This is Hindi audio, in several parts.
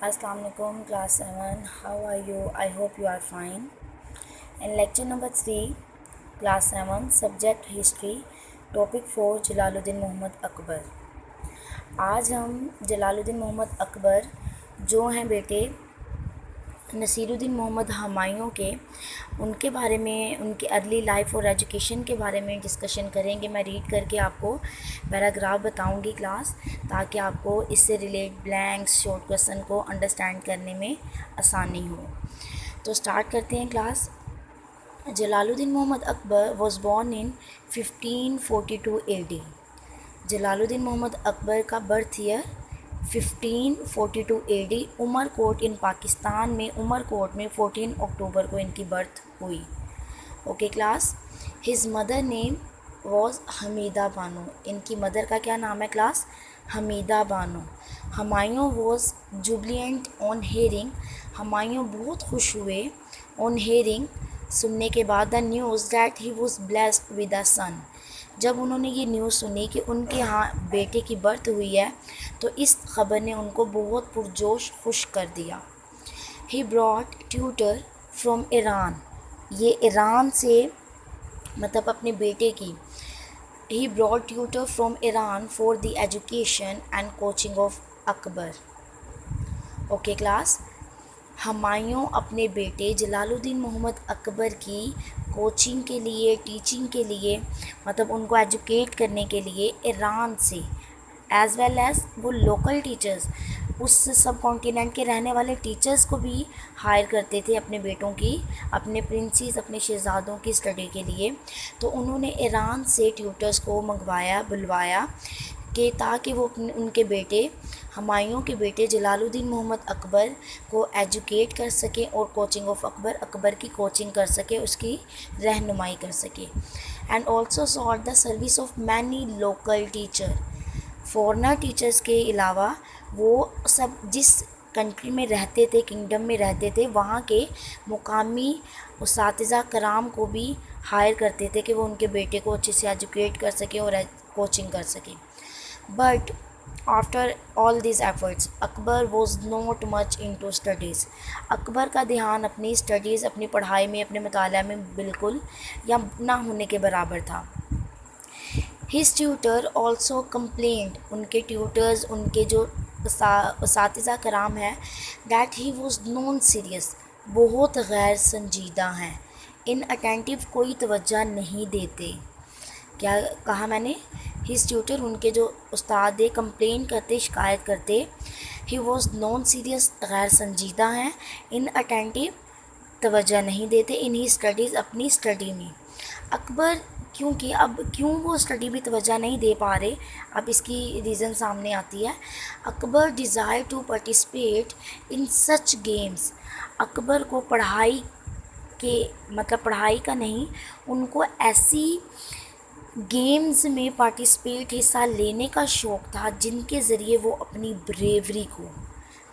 Assalamu alaikum class 7. How are you? I hope you are fine. In lecture number 3, class 7, subject history, topic 4, Jalaluddin Mohammad Akbar. आज हम जलालुद्दीन मोहम्मद अकबर जो हैं बेटे नसीरुद्दीन मोहम्मद हुमायूं के, उनके बारे में, उनके अर्ली लाइफ और एजुकेशन के बारे में डिस्कशन करेंगे। मैं रीड करके आपको पैराग्राफ बताऊंगी क्लास, ताकि आपको इससे रिलेट ब्लैंक्स शॉर्ट क्वेश्चन को अंडरस्टैंड करने में आसानी हो। तो स्टार्ट करते हैं class. Jalaluddin Mohammad Akbar was born in 1542 AD। Jalaluddin Mohammad Akbar का birth year 1542 AD Umarkot in Pakistan में, उमरकोट में 14 अक्टूबर को इनकी बर्थ हुई। Okay class. His mother name was Hamida Bano. इनकी मदर का क्या नाम है class? Hamida Bano. Humayun was jubilant on hearing. Humayun बहुत खुश हुए ऑन हेयरिंग, सुनने के बाद, the news that he was blessed with a son. जब उन्होंने ये न्यूज़ सुनी कि उनके यहाँ बेटे की बर्थ हुई है, तो इस खबर ने उनको बहुत पुरजोश खुश कर दिया। He brought tutor from Iran. ये ईरान से मतलब अपने बेटे की। He brought tutor from Iran for the education and coaching of Akbar. Okay class. Humayun अपने बेटे जलालुद्दीन मोहम्मद अकबर की कोचिंग के लिए, टीचिंग के लिए, मतलब उनको एजुकेट करने के लिए ईरान से, एज़ वेल एज़ वो लोकल टीचर्स, उस सब कॉन्टिनेंट के रहने वाले टीचर्स को भी हायर करते थे अपने बेटों की, अपने प्रिंसेस, अपने शहज़ादों की स्टडी के लिए। तो उन्होंने ईरान से ट्यूटर्स को मंगवाया, बुलवाया, कि ताकि वो उनके बेटे, हुमायूं के बेटे जलालुद्दीन मोहम्मद अकबर को एजुकेट कर सके और कोचिंग ऑफ अकबर, अकबर की कोचिंग कर सके, उसकी रहनुमाई कर सके। And also sought the service of many local teacher. Foreigner teachers के अलावा वो सब जिस कंट्री में रहते थे, किंगडम में रहते थे, वहाँ के मुकामी उस्ताज़ा कराम को भी हायर करते थे कि वो उनके बेटे को अच्छे से एजुकेट कर सके और कोचिंग कर सके। But after all this efforts Akbar was not much into studies. Akbar का ध्यान अपनी स्टडीज़, अपनी पढ़ाई में, अपने मुताला में बिल्कुल या ना होने के बराबर था। हिज ट्यूटर ऑल्सो कंप्लेंट, उनके ट्यूटर्स, उनके जो उस्ताज़ा कराम है, that he was non serious, बहुत गैर संजीदा हैं, इन अटेंटिव, कोई तवज्जो नहीं देते। क्या कहा मैंने? हिज ट्यूटर, उनके जो उस्ताद है, कंप्लेन करते, शिकायत करते। ही वॉज नॉन सीरियस, गैर संजीदा हैं, इन अटेंटिव, तवज्जो नहीं देते, इन ही स्टडीज़, अपनी स्टडी में। अकबर, क्योंकि अब क्यों वो स्टडी भी तवज्जो नहीं दे पा रहे, अब इसकी रीज़न सामने आती है। Akbar desire to participate in such games. Akbar को पढ़ाई के, मतलब पढ़ाई का नहीं, उनको ऐसी गेम्स में पार्टिसिपेट, हिस्सा लेने का शौक़ था जिनके ज़रिए वो अपनी ब्रेवरी को,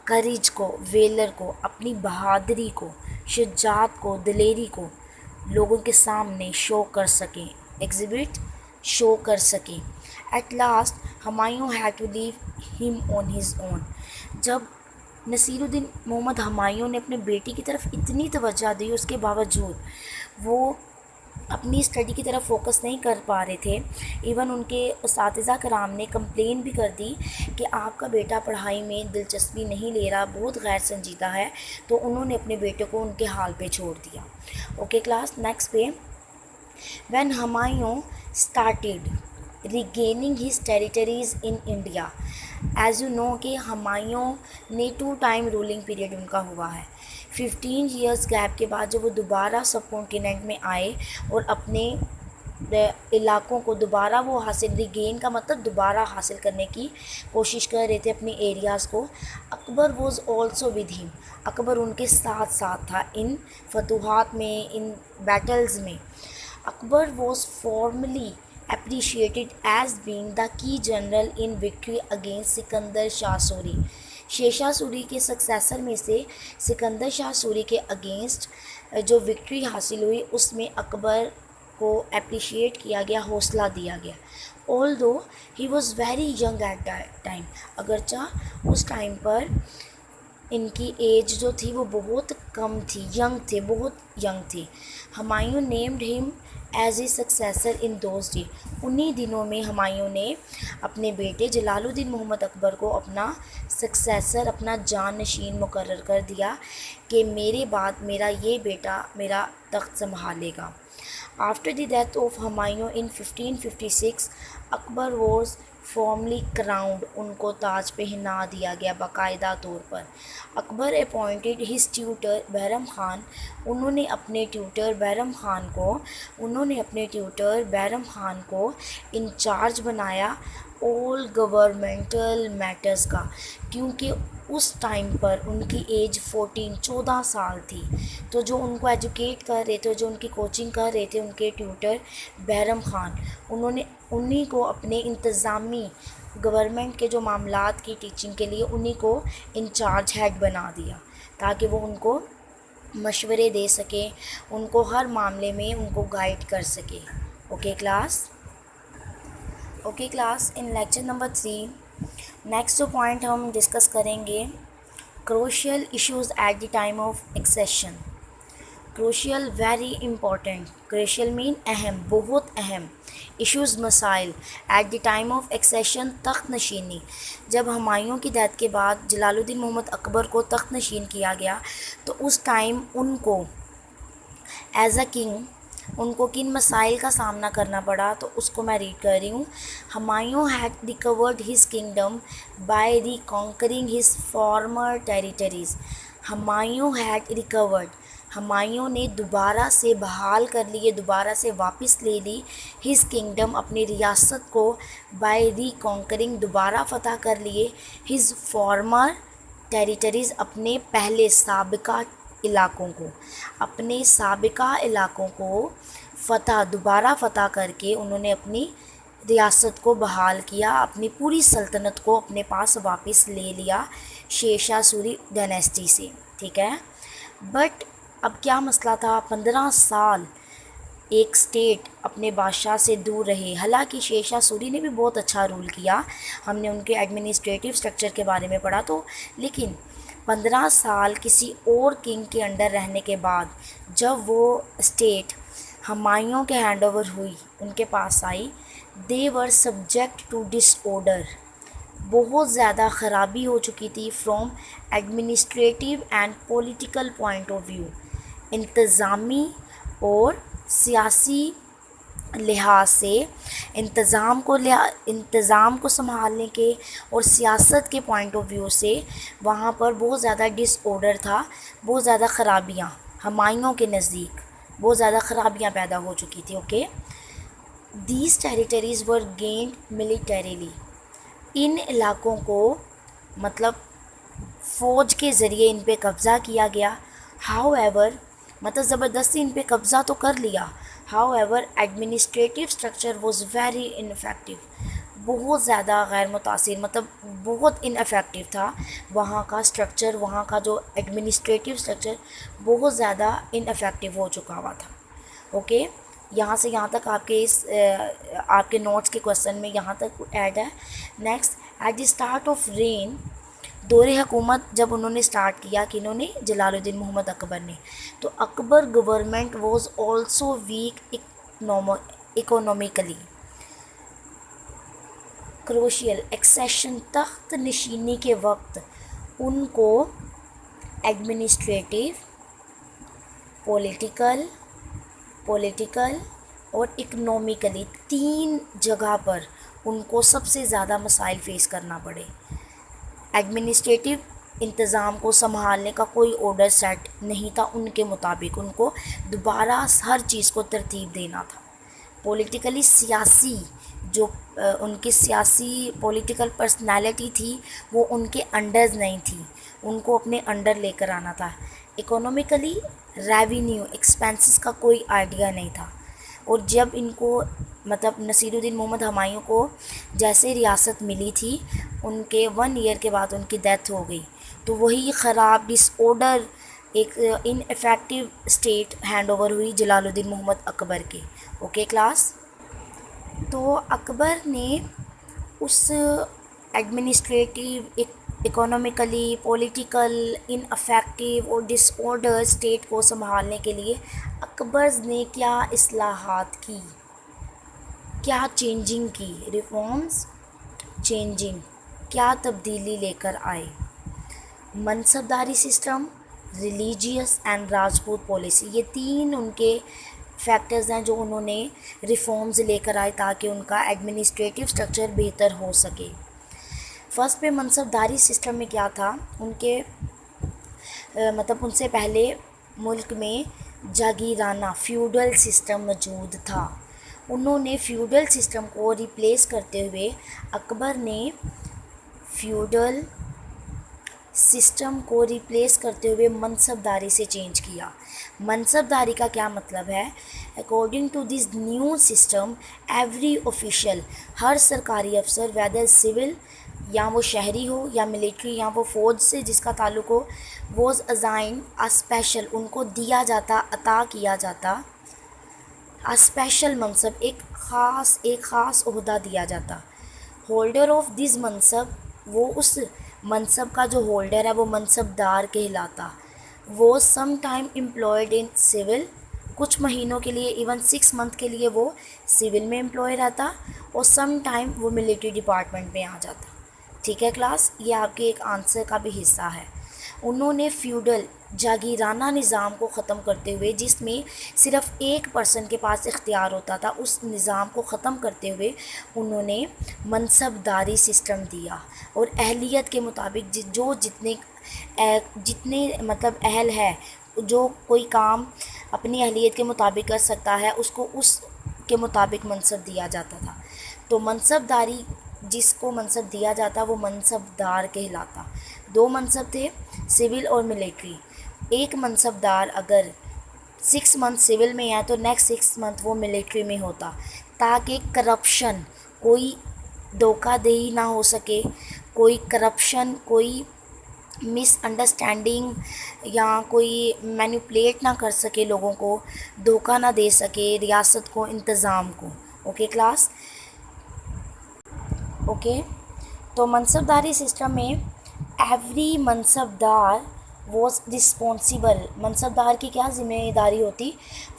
करेज को, वेलर को, अपनी बहादुरी को, शुजात को, दिलेरी को लोगों के सामने शो कर सकें, एग्जिबिट शो कर सकें। At last Humayun had to leave him on his own. जब नसीरुद्दीन मोहम्मद हुमायूं ने अपने बेटी की तरफ इतनी तवज्जो दी, उसके बावजूद वो अपनी स्टडी की तरफ फोकस नहीं कर पा रहे थे। इवन उनके उस्ताज़ा कराम ने कंप्लेन भी कर दी कि आपका बेटा पढ़ाई में दिलचस्पी नहीं ले रहा, बहुत गैर संजीदा है। तो उन्होंने अपने बेटे को उनके हाल पे छोड़ दिया। ओके क्लास, नेक्स्ट पे। When Humayun started regaining his territories in India. As you know कि हुमायूं ने 2 टाइम रूलिंग पीरियड उनका हुआ है। 15 ईयर्स गैप के बाद जब वो दोबारा सब कॉन्टिनेंट में आए और अपने इलाकों को दोबारा वो हासिल, रिगेन का मतलब दोबारा हासिल करने की कोशिश कर रहे थे अपने एरियाज़ को। Akbar was also with him. Akbar उनके साथ साथ था इन फतूहात में, इन बैटल्स में। Akbar was formally appreciated as being the key general in victory against Sikandar Shah Suri. Sher Shah Suri के सक्सेसर में से सिकंदर शाह सूरी के अगेंस्ट जो विक्ट्री हासिल हुई, उसमें अकबर को अप्रिशिएट किया गया, हौसला दिया गया। Although he was very young at that time, अगरचा उस टाइम पर इनकी एज जो थी वो बहुत कम थी, यंग थे, बहुत यंग थे। Humayun named him as a successor in those day. उन्हीं दिनों में हुमायूं ने अपने बेटे जलालुद्दीन मोहम्मद अकबर को अपना सक्सेसर, अपना जानशीन मुकर्रर कर दिया कि मेरे बाद मेरा ये बेटा मेरा तख्त संभालेगा। After the death of Humayun in 1556 Akbar was formally crowned. उनको ताज पहना दिया गया बाकायदा तौर पर। Akbar appointed his tutor Bairam Khan. उन्होंने अपने ट्यूटर बैरम खान को इंचार्ज बनाया ऑल गवर्नमेंटल मैटर्स का, क्योंकि उस टाइम पर उनकी एज 14 साल थी। तो जो उनको एजुकेट कर रहे थे, जो उनकी कोचिंग कर रहे थे, उनके ट्यूटर बैरम खान, उन्होंने उन्हीं को अपने इंतज़ामी गवर्नमेंट के जो मामलात की टीचिंग के लिए उन्हीं को इंचार्ज हेड बना दिया, ताकि वो उनको मशवरे दे सके, उनको हर मामले में उनको गाइड कर सके। Okay class, in lecture number 3 next जो पॉइंट हम डिस्कस करेंगे, crucial issues at the time of accession. Crucial very important, crucial mean अहम, बहुत अहम। इश्यूज़ मसाइल at the time of accession, तख्त नशीनी। जब हुमायूं की डेथ के बाद जलालुद्दीन मोहम्मद अकबर को तख्त नशीन किया गया, तो उस टाइम उनको एज अ किंग उनको किन मसाइल का सामना करना पड़ा, तो उसको मैं रीड कर रही हूँ। Humayun had recovered his kingdom by reconquering his former territories. Humayun had recovered, Humayun ने दोबारा से बहाल कर लिए, दोबारा से वापस ले ली हिज किंगडम, अपनी रियासत को, बाय रिकॉन्करिंग दोबारा फ़तह कर लिए, हिज फॉर्मर टेरिटरीज़ अपने पहले साबिका इलाकों को, अपने साबिका इलाकों को दोबारा फ़तह करके उन्होंने अपनी रियासत को बहाल किया, अपनी पूरी सल्तनत को अपने पास वापस ले लिया शेरशाह सूरी डायनेस्टी से। ठीक है, बट अब क्या मसला था, 15 साल एक स्टेट अपने बादशाह से दूर रहे। हालांकि शेरशाह सूरी ने भी बहुत अच्छा रूल किया, हमने उनके एडमिनिस्ट्रेटिव स्ट्रक्चर के बारे में पढ़ा, तो लेकिन 15 साल किसी और किंग के अंडर रहने के बाद जब वो स्टेट हुमायूं के हैंडओवर हुई, उनके पास आई, they were subject to disorder. बहुत ज़्यादा ख़राबी हो चुकी थी from administrative and political point of view. इंतज़ामी और सियासी लिहाज से इंतज़ाम को संभालने के और सियासत के पॉइंट ऑफ व्यू से वहाँ पर बहुत ज़्यादा डिसऑर्डर था, बहुत ज़्यादा ख़राबियाँ, हुमायूं के नज़दीक बहुत ज़्यादा ख़राबियाँ पैदा हो चुकी थी। Okay, these territories were gained militarily. इन इलाकों को मतलब फ़ौज के ज़रिए इन पे कब्ज़ा किया गया। हाउएवर, मतलब ज़बरदस्ती इन पे कब्ज़ा तो कर लिया, however administrative structure was very ineffective. बहुत ज़्यादा गैर मुतासिर, मतलब बहुत इनफेक्टिव था वहाँ का स्ट्रक्चर, वहाँ का जो एडमिनिस्ट्रेटिव स्ट्रक्चर बहुत ज़्यादा इनफेक्टिव हो चुका हुआ था। ओके, यहाँ से यहाँ तक आपके नोट्स के क्वेश्चन में यहाँ तक ऐड है। Next, at the start of rain, दौरे हुकूमत जब उन्होंने स्टार्ट किया, कि इन्होंने जलालुद्दीन मोहम्मद अकबर ने, तो Akbar government was also weak economically. Crucial accession, तख्त नशीनी के वक्त उनको एडमिनिस्ट्रेटिव, पॉलिटिकल और इकोनॉमिकली 3 जगह पर उनको सबसे ज़्यादा मसाइल फ़ेस करना पड़े। एडमिनिस्ट्रेटिव इंतज़ाम को संभालने का कोई ऑर्डर सेट नहीं था उनके मुताबिक, उनको दोबारा हर चीज़ को तरतीब देना था। पॉलिटिकली, सियासी जो उनकी सियासी पॉलिटिकल पर्सनालिटी थी वो उनके अंडर नहीं थी, उनको अपने अंडर लेकर आना था। इकोनॉमिकली, रेवेन्यू एक्सपेंसेस का कोई आइडिया नहीं था। और जब इनको मतलब नसीरुद्दीन मोहम्मद हुमायूं को जैसे रियासत मिली थी, उनके 1 ईयर के बाद उनकी डेथ हो गई, तो वही ख़राब डिसऑर्डर एक इनफेक्टिव स्टेट हैंड ओवर हुई जलालुद्दीन मोहम्मद अकबर के। ओके क्लास, तो अकबर ने उस एडमिनिस्ट्रेटिव इकोनॉमिकली, पॉलिटिकल, इनअफेक्टिव और डिसऑर्डर स्टेट को संभालने के लिए अकबर ने क्या इस्लाहात की, क्या चेंजिंग की, रिफॉर्म्स, चेंजिंग, क्या तब्दीली लेकर आए। Mansabdari system, religious and Rajput policy, ये तीन उनके फैक्टर्स हैं जो उन्होंने रिफॉर्म्स लेकर आए ताकि उनका एडमिनिस्ट्रेटिव स्ट्रक्चर बेहतर हो सके। फर्स्ट पे मनसबदारी सिस्टम में क्या था, उनके मतलब उनसे पहले मुल्क में जागीराना फ्यूडल सिस्टम मौजूद था। उन्होंने फ्यूडल सिस्टम को रिप्लेस करते हुए अकबर ने फ्यूडल सिस्टम को रिप्लेस करते हुए मनसबदारी से चेंज किया। मनसबदारी का क्या मतलब है? According to this new system every official, हर सरकारी अफसर वेदर सिविल या वो शहरी हो या मिलिट्री या वो फ़ौज से जिसका ताल्लुक़ हो, वॉज अजाइन अ स्पेशल, उनको दिया जाता, अता किया जाता अ स्पेशल मनसब, एक ख़ास ओहदा दिया जाता। होल्डर ऑफ दिस मनसब, वो उस मनसब का जो होल्डर है वो मनसबदार कहलाता। वो some time employed in civil, कुछ महीनों के लिए, इवन 6 मंथ के लिए वो सिविल में एम्प्लॉय रहता और सम टाइम वो मिलिट्री डिपार्टमेंट में आ जाता। ठीक है क्लास, ये आपके एक आंसर का भी हिस्सा है। उन्होंने फ्यूडल जागीराना निज़ाम को ख़त्म करते हुए, जिसमें सिर्फ़ एक पर्सन के पास इख्तियार होता था, उस निज़ाम को ख़त्म करते हुए उन्होंने मनसबदारी सिस्टम दिया और अहलियत के मुताबिक जो जितने मतलब अहल है, जो कोई काम अपनी अहलियत के मुताबिक कर सकता है, उसको उस के मुताबिक मनसब दिया जाता था। तो मनसबदारी, जिसको मनसब दिया जाता वो मनसबदार कहलाता। 2 मनसब थे, सिविल और मिलिट्री। एक मनसबदार अगर 6 मंथ सिविल में है तो नेक्स्ट 6 मंथ वो मिलिट्री में होता, ताकि करप्शन, कोई धोखाधड़ी ना हो सके, कोई करप्शन, कोई मिसअंडरस्टैंडिंग या कोई मैनिपुलेट ना कर सके, लोगों को धोखा ना दे सके, रियासत को, इंतज़ाम को। Okay class, okay. तो मनसबदारी सिस्टम में every mansabdar was responsible, mansabdar की क्या जिम्मेदारी होती,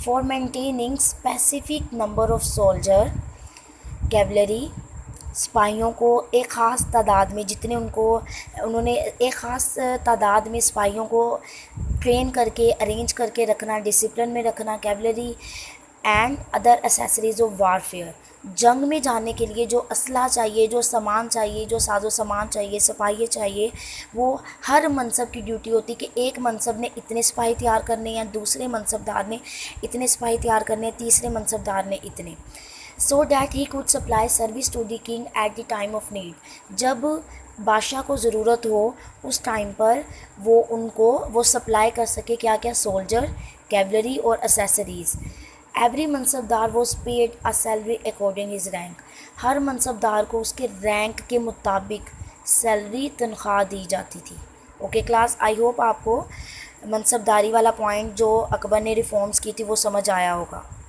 for maintaining specific number of soldier, cavalry, सिपाहियों को एक ख़ास तादाद में, जितने उन्होंने एक ख़ास तादाद में सिपाहियों को ट्रेन करके, अरेंज करके रखना, डिसिप्लिन में रखना, cavalry and other accessories of warfare, जंग में जाने के लिए जो असला चाहिए, जो सामान चाहिए, जो साजो सामान चाहिए, सिपाही चाहिए, वो हर मनसब की ड्यूटी होती कि एक मनसब ने इतने सिपाही तैयार करने हैं, दूसरे मनसबदार ने इतने सिपाही तैयार करने हैं, तीसरे मनसबदार ने इतने, so that he could supply service to the king at the time of need, जब बादशाह को ज़रूरत हो उस टाइम पर वो सप्लाई कर सके क्या क्या, सोल्जर, कैवलरी और accessories. Every mansabdar was paid a salary according his rank, हर मनसबदार को उसके रैंक के मुताबिक सैलरी, तनख्वाह दी जाती थी। ओके क्लास, आई होप आपको मनसबदारी वाला पॉइंट जो अकबर ने रिफॉर्म्स की थी वो समझ आया होगा।